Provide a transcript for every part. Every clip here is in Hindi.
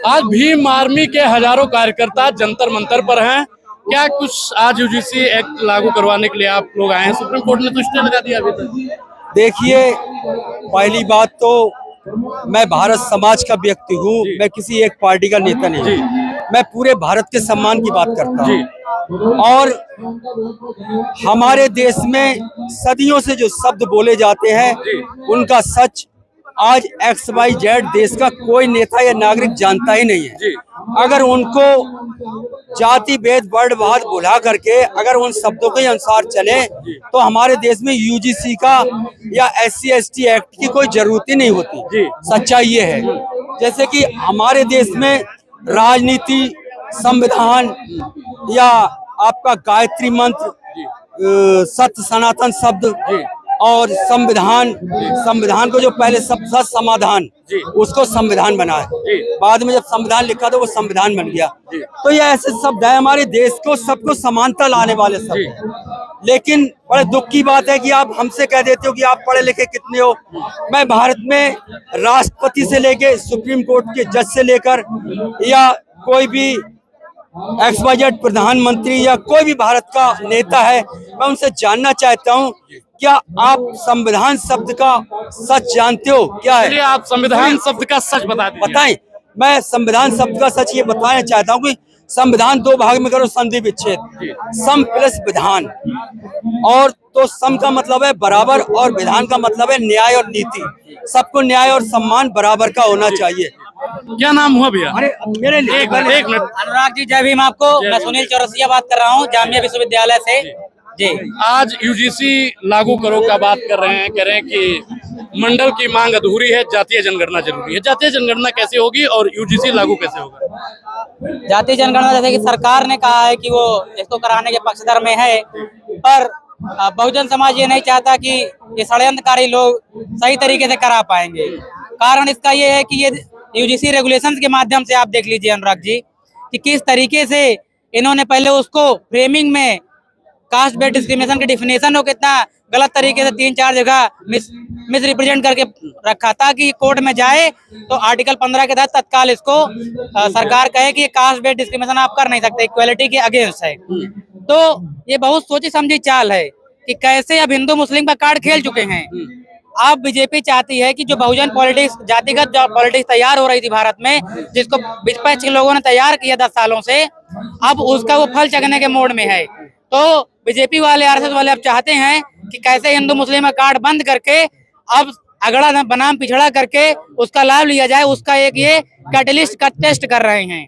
आज भीम आर्मी के हजारों कार्यकर्ता जंतर मंतर पर हैं। क्या कुछ आज यूजीसी एक्ट लागू करवाने के लिए आप लोग आए हैं? सुप्रीम कोर्ट ने तो स्टे लगा दिया अभी तक। देखिए, पहली बात तो मैं भारत समाज का व्यक्ति हूँ, मैं किसी एक पार्टी का नेता नहीं। मैं पूरे भारत के सम्मान की बात करता हूँ। और हमारे देश में सदियों से जो शब्द बोले जाते हैं उनका सच आज XYZ देश का कोई नेता या नागरिक जानता ही नहीं है। अगर उनको जाति भेद वर्णवाद भुला करके अगर उन शब्दों के अनुसार चले तो हमारे देश में यूजीसी का या SC/ST एक्ट की कोई जरूरत ही नहीं होती। सच्चाई ये है, जैसे कि हमारे देश में राजनीति, संविधान या आपका गायत्री मंत्र, सत्य सनातन शब्द और संविधान को जो पहले सब समाधान उसको संविधान बना है, बाद में जब संविधान लिखा तो वो संविधान बन गया। तो ये ऐसे शब्द है हमारे देश को सबको समानता लाने वाले शब्द। लेकिन बड़े दुख की बात है कि आप हमसे कह देते हो कि आप पढ़े लिखे कितने हो। मैं भारत में राष्ट्रपति से लेके सुप्रीम कोर्ट के जज से लेकर या कोई भी XYZ प्रधानमंत्री या कोई भी भारत का नेता है, मैं उनसे जानना चाहता हूं, क्या आप संविधान शब्द का सच जानते हो? क्या है आप संविधान शब्द का सच बताएं। मैं संविधान शब्द का सच ये बताना चाहता हूं कि संविधान दो भाग में करो, संधि विच्छेद। सम प्लस विधान, और तो सम का मतलब है बराबर और विधान का मतलब है न्याय और नीति। सबको न्याय और सम्मान बराबर का होना चाहिए। क्या नाम हुआ भैया? अरे मेरे लिए एक मिनट। अनुराग जी, जय भीम आपको। मैं सुनील चौरसिया बात कर रहा हूँ जामिया विश्वविद्यालय से। जी, आज यूजीसी लागू करो का बात कर रहे हैं, कह रहे हैं कि मंडल की मांग अधूरी है, जातीय जनगणना जरूरी है। जातीय जनगणना कैसे होगी और यूजीसी लागू कैसे होगा? जातीय जनगणना जैसे कि सरकार ने कहा है कि वो इसको कराने के पक्षधर में है, पर बहुजन समाज ये नहीं चाहता कि ये षड्यंत्रकारी लोग सही तरीके से करा पाएंगे। कारण इसका ये है कि ये यूजीसी रेगुलेशंस के माध्यम से आप देख लीजिए अनुराग जी कि किस तरीके से इन्होंने पहले उसको फ्रेमिंग में कास्ट बेस्ड डिस्क्रिमिनेशन के डिफिनेशन को कितना गलत तरीके से 3-4 जगह मिस रिप्रेजेंट करके रखा था कि कोर्ट में जाए तो आर्टिकल 15 के तहत तत्काल इसको सरकार कहे कि ये कास्ट बेस्ड डिस्क्रिमिनेशन आप कर नहीं सकते, इक्वालिटी के अगेंस्ट है। तो ये बहुत सोची समझी चाल है कि कैसे अब हिंदू मुस्लिम का कार्ड खेल चुके हैं। अब बीजेपी चाहती है कि जो बहुजन पॉलिटिक्स, जातिगत जो पॉलिटिक्स तैयार हो रही थी भारत में, जिसको विपक्ष के लोगों ने तैयार किया 10 सालों से, अब उसका वो फल चखने के मोड में है। तो बीजेपी वाले, RSS वाले अब चाहते हैं कि कैसे हिंदू मुस्लिम का कार्ड बंद करके अब अगड़ा बनाम पिछड़ा करके उसका लाभ लिया जाए। उसका एक ये कैटलिस्ट का टेस्ट कर रहे हैं,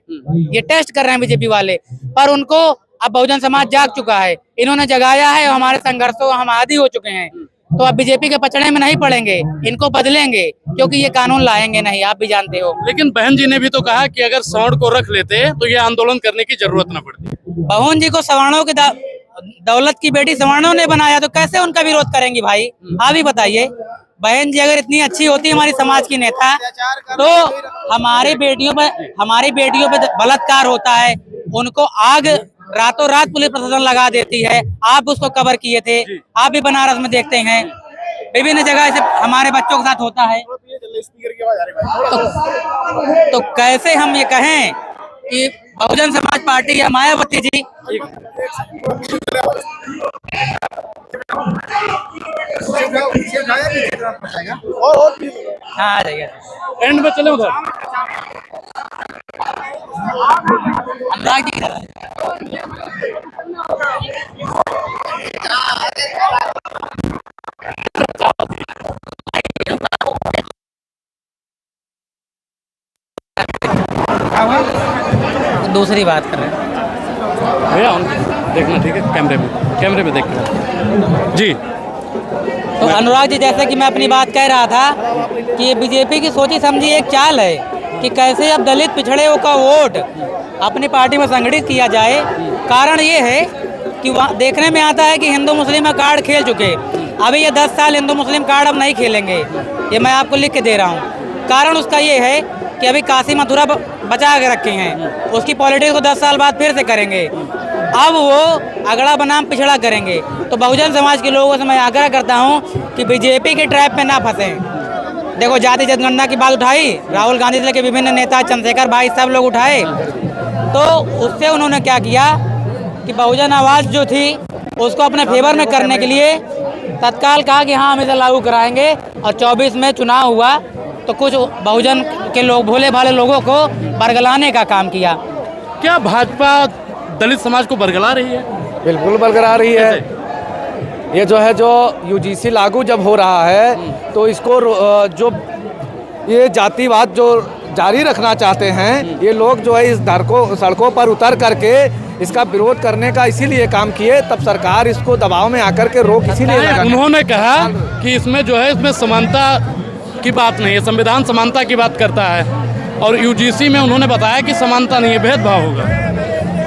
ये टेस्ट कर रहे हैं बीजेपी वाले। पर उनको अब बहुजन समाज जाग चुका है, इन्होंने जगाया है और हमारे संघर्षों हम आदी हो चुके हैं। तो अब बीजेपी के पचड़े में नहीं पड़ेंगे, इनको बदलेंगे, क्योंकि ये कानून लाएंगे नहीं, आप भी जानते हो। लेकिन बहन जी ने भी तो कहा कि अगर सवर्ण को रख लेते तो ये आंदोलन करने की जरूरत न पड़ती। बहन जी को सवर्णों की दौलत की बेटी सवर्णों ने बनाया, तो कैसे उनका विरोध करेंगी भाई? आप ही बताइए। बहन जी अगर इतनी अच्छी होती हमारी समाज की नेता, तो हमारी बेटियों पे बलात्कार होता है, उनको आग रातों रात पुलिस प्रशासन लगा देती है। आप उसको कवर किए थे, आप भी बनारस में देखते हैं, विभिन्न जगह से हमारे बच्चों के साथ होता है। तो कैसे हम ये कहें कि बहुजन समाज पार्टी या मायावती जी हाँ आ जाइए एंड में चले उधर। अनुराग जी दूसरी बात कर रहे हैं भैया, देखना ठीक है, कैमरे में देखना जी। तो अनुराग जी, जैसे कि मैं अपनी बात कह रहा था कि ये बीजेपी की सोची समझी एक चाल है कि कैसे अब दलित पिछड़े का वोट अपनी पार्टी में संगठित किया जाए। कारण ये है कि वहाँ देखने में आता है कि हिंदू मुस्लिम में कार्ड खेल चुके। अभी ये 10 साल हिंदू मुस्लिम कार्ड अब नहीं खेलेंगे, ये मैं आपको लिख के दे रहा हूँ। कारण उसका ये है कि अभी काशी मथुरा बचा के रखे हैं, उसकी पॉलिटिक्स को 10 साल बाद फिर से करेंगे। अब वो अगड़ा बनाम पिछड़ा करेंगे। तो बहुजन समाज के लोगों से मैं आग्रह करता हूं कि बीजेपी के ट्रैप में ना फंसें। देखो जाति जनगणना की बात उठाई, राहुल गांधी से लेकर विभिन्न नेता, चंद्रशेखर भाई, सब लोग उठाए, तो उससे उन्होंने क्या किया कि बहुजन आवाज़ जो थी उसको अपने फेवर में करने के लिए तत्काल कहा कि हाँ हम इसे लागू कराएंगे। और 24 में चुनाव हुआ तो कुछ बहुजन के लोग, भोले भाले लोगों को बरगलाने का काम किया। क्या भाजपा दलित समाज को बरगला रही है? बिल्कुल बरकरार रही है। ये जो है, जो यूजीसी लागू जब हो रहा है तो इसको जो ये जातिवाद जो जारी रखना चाहते हैं ये लोग, जो है इस सड़कों पर उतर करके इसका विरोध करने का इसीलिए काम किए, तब सरकार इसको दबाव में आकर के रोक इसीलिए लगा। उन्होंने कहा कि इसमें जो है, इसमें समानता की बात नहीं है, संविधान समानता की बात करता है, और यूजीसी में उन्होंने बताया कि समानता नहीं है, भेदभाव होगा।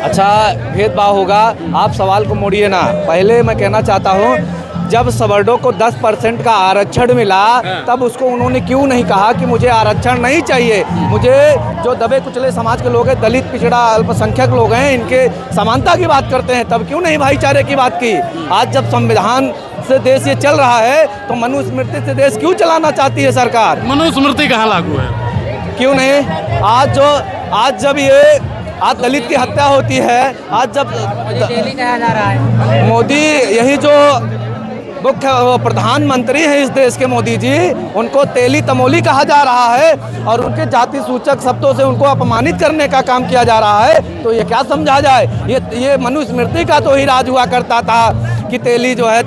अच्छा, भेदभाव होगा, आप सवाल को मोड़िए ना। पहले मैं कहना चाहता हूँ, जब सवर्णों को 10% का आरक्षण मिला तब उसको उन्होंने क्यों नहीं कहा कि मुझे आरक्षण नहीं चाहिए, मुझे जो दबे कुचले समाज के लोग हैं, दलित, पिछड़ा, अल्पसंख्यक लोग हैं, इनके समानता की बात करते हैं, तब क्यों नहीं भाईचारे की बात की? आज जब संविधान से देश ये चल रहा है तो मनुस्मृति से देश क्यों चलाना चाहती है सरकार? मनुस्मृति कहाँ लागू है? क्यों नहीं? आज जब आज दलित की हत्या होती है, आज जब कहा जा रहा है मोदी, यही जो मुख्य प्रधानमंत्री हैं इस देश के, मोदी जी, उनको तेली तमोली कहा जा रहा है और उनके जाति सूचक शब्दों से उनको अपमानित करने का काम किया जा रहा है। तो ये क्या समझा जाए? ये मनुस्मृति का तो ही राज हुआ करता था कि तेली जो है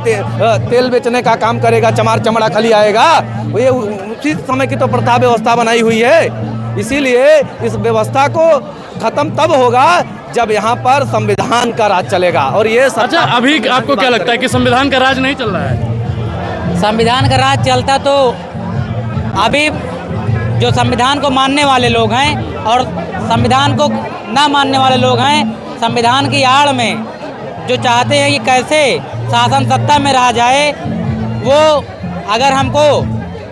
तेल बेचने का काम करेगा, चमार चमड़ा खली आएगा। ये उसी समय की तो प्रथा व्यवस्था बनाई हुई है। इसीलिए इस व्यवस्था को खत्म तब होगा जब यहाँ पर संविधान का राज चलेगा। और ये अच्छा, अभी आपको क्या लगता है कि संविधान का राज नहीं चल रहा है? संविधान का राज चलता तो अभी जो संविधान को मानने वाले लोग हैं और संविधान को ना मानने वाले लोग हैं, संविधान की आड़ में जो चाहते हैं कि कैसे शासन सत्ता में रहा जाए, वो अगर हमको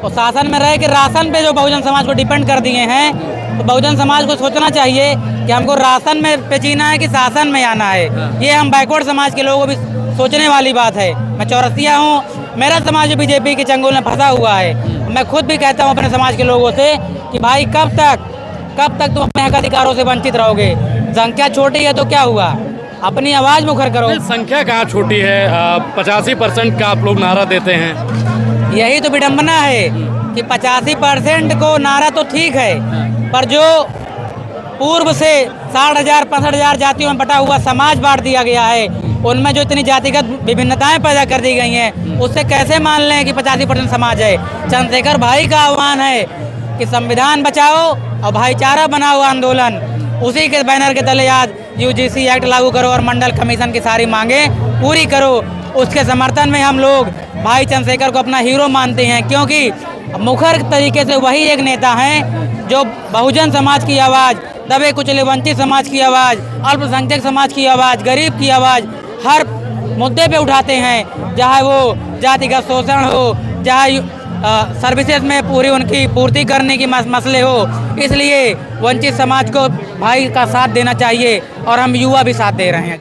तो शासन में रहे कि राशन पे जो बहुजन समाज को डिपेंड कर दिए हैं, तो बहुजन समाज को सोचना चाहिए कि हमको राशन में पे जीना है कि शासन में आना है। ये हम बैकवर्ड समाज के लोगों को भी सोचने वाली बात है। मैं चौरसिया हूँ, मेरा समाज बीजेपी के चंगुल में फंसा हुआ है। मैं खुद भी कहता हूँ अपने समाज के लोगों से कि भाई कब तक तुम अपने हक अधिकारों से वंचित रहोगे? संख्या छोटी है तो क्या हुआ, अपनी आवाज़ मुखर करो। संख्या कहाँ छोटी है? 85% का आप लोग नारा देते हैं। यही तो विडंबना है कि 85% को नारा तो ठीक है, पर जो पूर्व से 60,000 65,000 जातियों में बटा हुआ समाज बांट दिया गया है, उनमें जो इतनी जातिगत विभिन्नताएं पैदा कर दी गई हैं, उससे कैसे मान लें कि 85% समाज है? चंद्रशेखर भाई का आह्वान है कि संविधान बचाओ और भाईचारा बनाओ आंदोलन, उसी के बैनर के तले आज यूजीसी एक्ट लागू करो और मंडल कमीशन की सारी मांगे पूरी करो। उसके समर्थन में हम लोग भाई चंद्रशेखर को अपना हीरो मानते हैं, क्योंकि मुखर तरीके से वही एक नेता हैं जो बहुजन समाज की आवाज़, दबे कुचले वंचित समाज की आवाज़, अल्पसंख्यक समाज की आवाज़, गरीब की आवाज़ हर मुद्दे पे उठाते हैं, चाहे वो जातिगत शोषण हो, चाहे सर्विसेज में पूरी उनकी पूर्ति करने की मसले हो। इसलिए वंचित समाज को भाई का साथ देना चाहिए और हम युवा भी साथ दे रहे हैं।